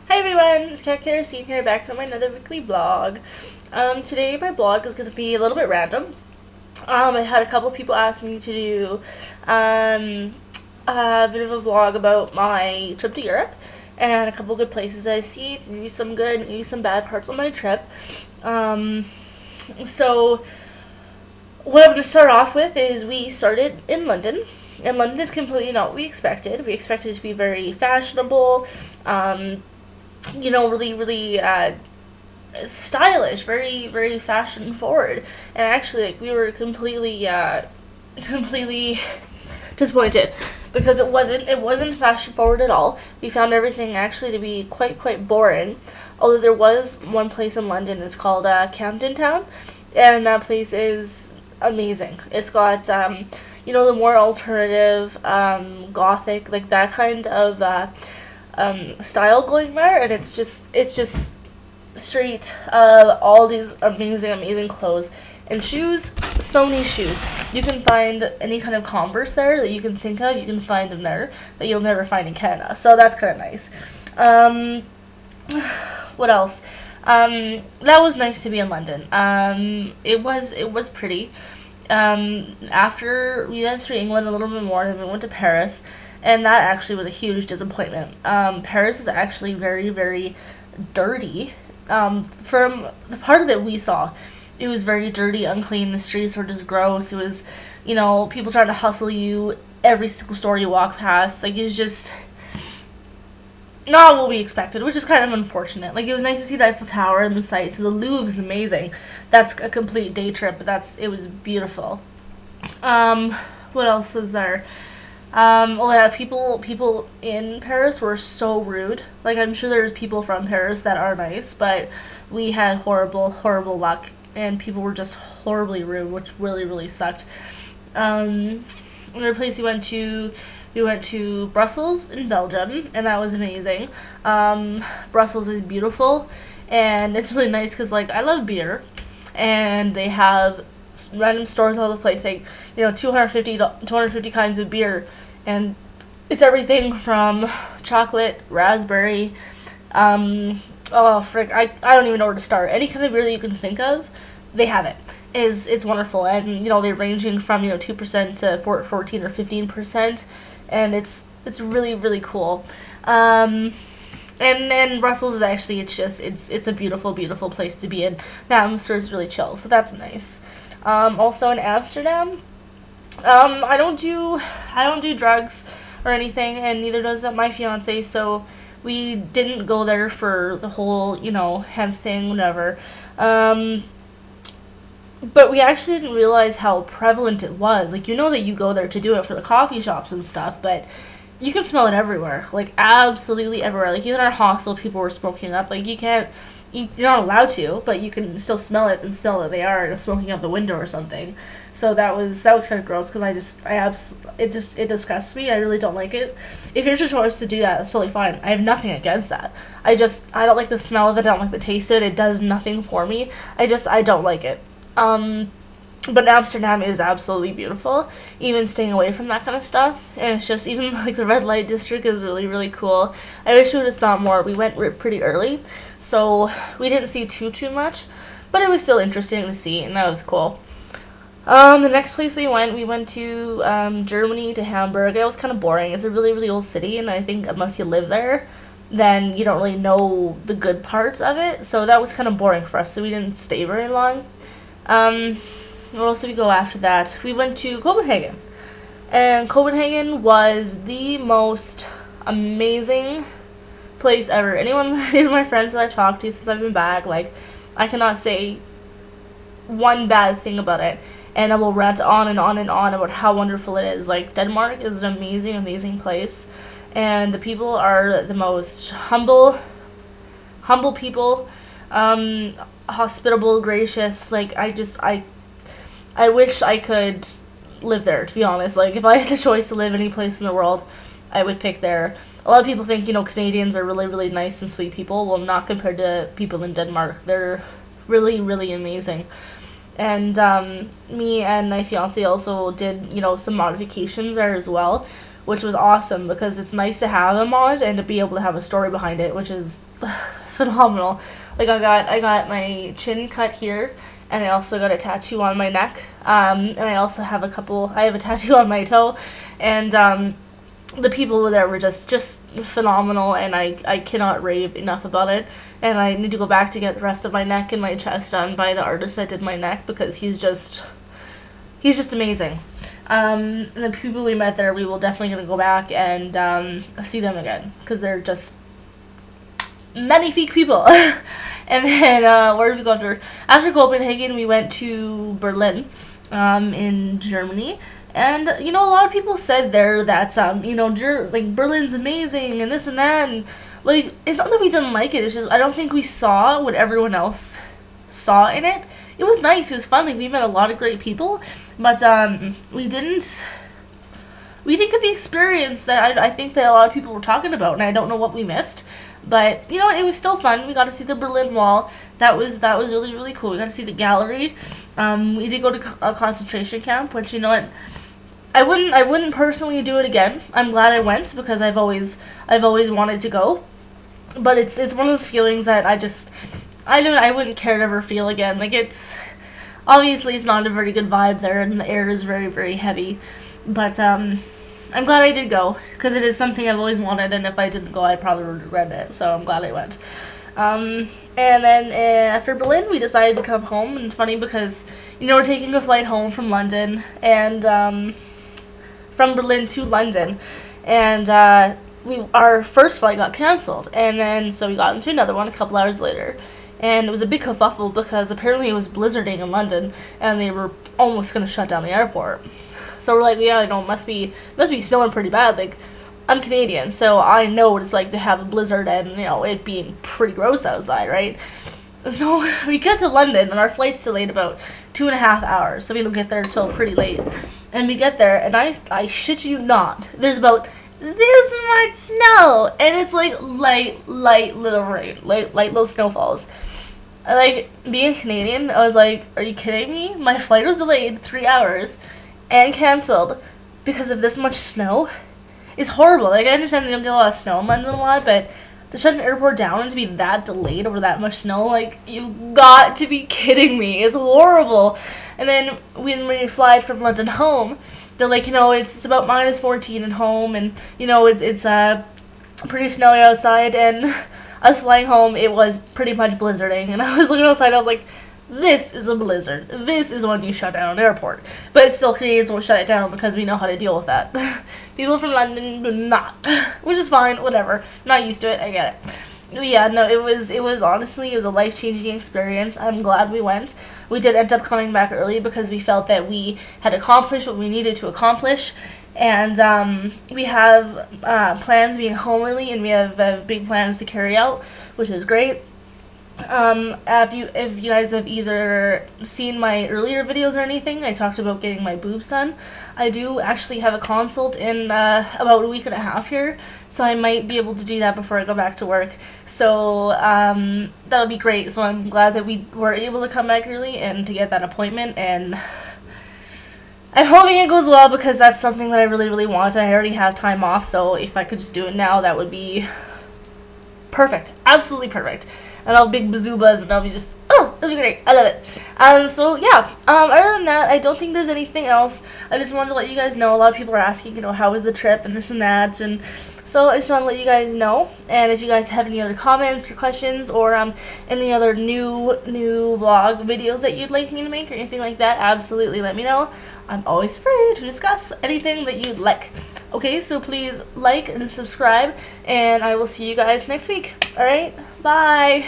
Hi everyone, it's Cat Killer Scene here, back from another weekly vlog. Today my vlog is going to be a little bit random. I had a couple people ask me to do a bit of a vlog about my trip to Europe and a couple good places that I see, maybe some good, maybe some bad parts on my trip. So what I'm going to start off with is we started in London. And London is completely not what we expected. We expected it to be very fashionable, really stylish, very, very fashion forward. And actually, like, we were completely disappointed because it wasn't fashion forward at all. We found everything actually to be quite boring. Although there was one place in London, it's called Camden Town, and that place is amazing. It's got the more alternative, gothic, like that kind of style going there, and it's just straight all these amazing clothes and shoes. So many shoes. You can find any kind of Converse there that you can think of. You can find them there that you'll never find in Canada. So that's kind of nice. What else? That was nice to be in London. It was pretty. After we went through England a little bit more, then we went to Paris, and that actually was a huge disappointment. Paris is actually very, very dirty. From the part that we saw, it was very dirty, unclean. The streets were just gross. It was, people trying to hustle you every single store you walk past. Like, it's just not what we expected, which is kind of unfortunate. Like, it was nice to see the Eiffel Tower and the sights. The Louvre is amazing. That's a complete day trip, but it was beautiful. What else was there? People in Paris were so rude. Like, I'm sure there's people from Paris that are nice, but we had horrible luck, and people were just horribly rude, which really sucked. Another place we went to Brussels in Belgium, and that was amazing. Brussels is beautiful, and it's really nice because, like, I love beer, and they have random stores all over the place, like, 250 kinds of beer, and it's everything from chocolate, raspberry, I don't even know where to start. Any kind of beer that you can think of, they have it. It's wonderful, and they're ranging from 2% to 14 or 15%, and it's really cool. And Brussels is actually it's a beautiful place to be in. The atmosphere is really chill, so that's nice. Also in Amsterdam, I don't do drugs or anything, and neither does my fiance. So we didn't go there for the whole hemp thing, whatever. But we actually didn't realize how prevalent it was. Like, that you go there to do it for the coffee shops and stuff, but you can smell it everywhere. Like, absolutely everywhere. Like, even our hostel, people were smoking up. Like, you're not allowed to, but you can still smell it and still that they are smoking out the window or something. So that was kind of gross because it disgusts me. I really don't like it. If it's your choice to do that, that's totally fine. I have nothing against that. I don't like the smell of it. I don't like the taste of it. It does nothing for me. I don't like it. But Amsterdam is absolutely beautiful, even staying away from that kind of stuff. And it's just, even like the red light district is really cool. I wish we would have saw more. We went pretty early, so we didn't see too much, but it was still interesting to see, and that was cool. The next place we went to Germany, to Hamburg. It was kind of boring. It's a really old city, and I think unless you live there, then you don't really know the good parts of it. So that was kind of boring for us, so we didn't stay very long. Where else did we go after that? We went to Copenhagen. And Copenhagen was the most amazing place ever. Any of my friends that I've talked to since I've been back, like, I cannot say one bad thing about it. And I will rant on and on about how wonderful it is. Like, Denmark is an amazing place. And the people are the most humble people. Hospitable, gracious. Like, I wish I could live there, to be honest. Like, if I had the choice to live any place in the world, I would pick there. A lot of people think, Canadians are really nice and sweet people. Well, not compared to people in Denmark. They're really amazing. And me and my fiance also did, some modifications there as well. which was awesome because it's nice to have a mod and to be able to have a story behind it, which is phenomenal. Like I got my chin cut here, and I also got a tattoo on my neck, and I also have I have a tattoo on my toe, and the people there were just phenomenal, and I cannot rave enough about it. And I need to go back to get the rest of my neck and my chest done by the artist that did my neck, because he's just amazing. And the people we met there, we will definitely gonna go back and see them again, because they're just magnifique people. And then where did we go after? After Copenhagen, we went to Berlin, in Germany. And, you know, a lot of people said there that, you know, like, Berlin's amazing and this and that. And, like, it's not that we didn't like it. It's just I don't think we saw what everyone else saw in it. It was nice. It was fun. Like, we met a lot of great people. But, we didn't get the experience that I think that a lot of people were talking about. And I don't know what we missed. But, you know what? It was still fun. We got to see the Berlin Wall. That was really, really cool. We got to see the gallery. We did go to a concentration camp, which, you know what? I wouldn't personally do it again. I'm glad I went, because I've always wanted to go. But it's one of those feelings that I wouldn't care to ever feel again. Like, obviously it's not a very good vibe there, and the air is very, very heavy. But I'm glad I did go, because it is something I've always wanted, and if I didn't go, I'd probably regret it. So I'm glad I went. And then after Berlin, we decided to come home. And it's funny because, you know, we're taking a flight home from London, and from Berlin to London, and our first flight got cancelled, and then so we got into another one a couple hours later, and it was a big kerfuffle because apparently it was blizzarding in London, and they were almost going to shut down the airport. So we're like, yeah, you know, must be snowing pretty bad. Like, I'm Canadian, so I know what it's like to have a blizzard and, you know, it being pretty gross outside, right? So we get to London, and our flight's delayed about 2.5 hours, so we don't get there until pretty late. And we get there, and I shit you not, there's about this much snow, and it's like light little rain, light little snowfalls. Like, being Canadian, I was like, are you kidding me? My flight was delayed 3 hours and cancelled because of this much snow. It's horrible. Like, I understand they don't get a lot of snow in London a lot, but to shut an airport down and to be that delayed over that much snow, like, you got to be kidding me. It's horrible. And then when we fly from London home, they're like, you know, it's about -14 at home, and, you know, it's pretty snowy outside, and us flying home, it was pretty much blizzarding, and I was looking outside, I was like, this is a blizzard. This is when you shut down an airport. But still, Canadians won't shut it down because we know how to deal with that. People from London do not, which is fine, whatever. Not used to it, I get it. But yeah, no, it was honestly, it was a life-changing experience. I'm glad we went. We did end up coming back early because we felt that we had accomplished what we needed to accomplish. And we have plans being home early, and we have big plans to carry out, which is great. If you guys have either seen my earlier videos or anything, I talked about getting my boobs done. I do actually have a consult in about a week and a half here, so I might be able to do that before I go back to work. So that'll be great. So I'm glad that we were able to come back early and to get that appointment, and I'm hoping it goes well because that's something that I really, really want. I already have time off, so if I could just do it now, that would be perfect. Absolutely perfect. And I'll big bazubas, and I'll be just, oh, it'll be great. I love it. So yeah, other than that, I don't think there's anything else. I just wanted to let you guys know. A lot of people are asking, you know, how was the trip and this and that, and so I just want to let you guys know. And if you guys have any other comments or questions, or any other new vlog videos that you'd like me to make or anything like that, absolutely let me know. I'm always free to discuss anything that you'd like. Okay, so please like and subscribe, and I will see you guys next week. Alright, bye!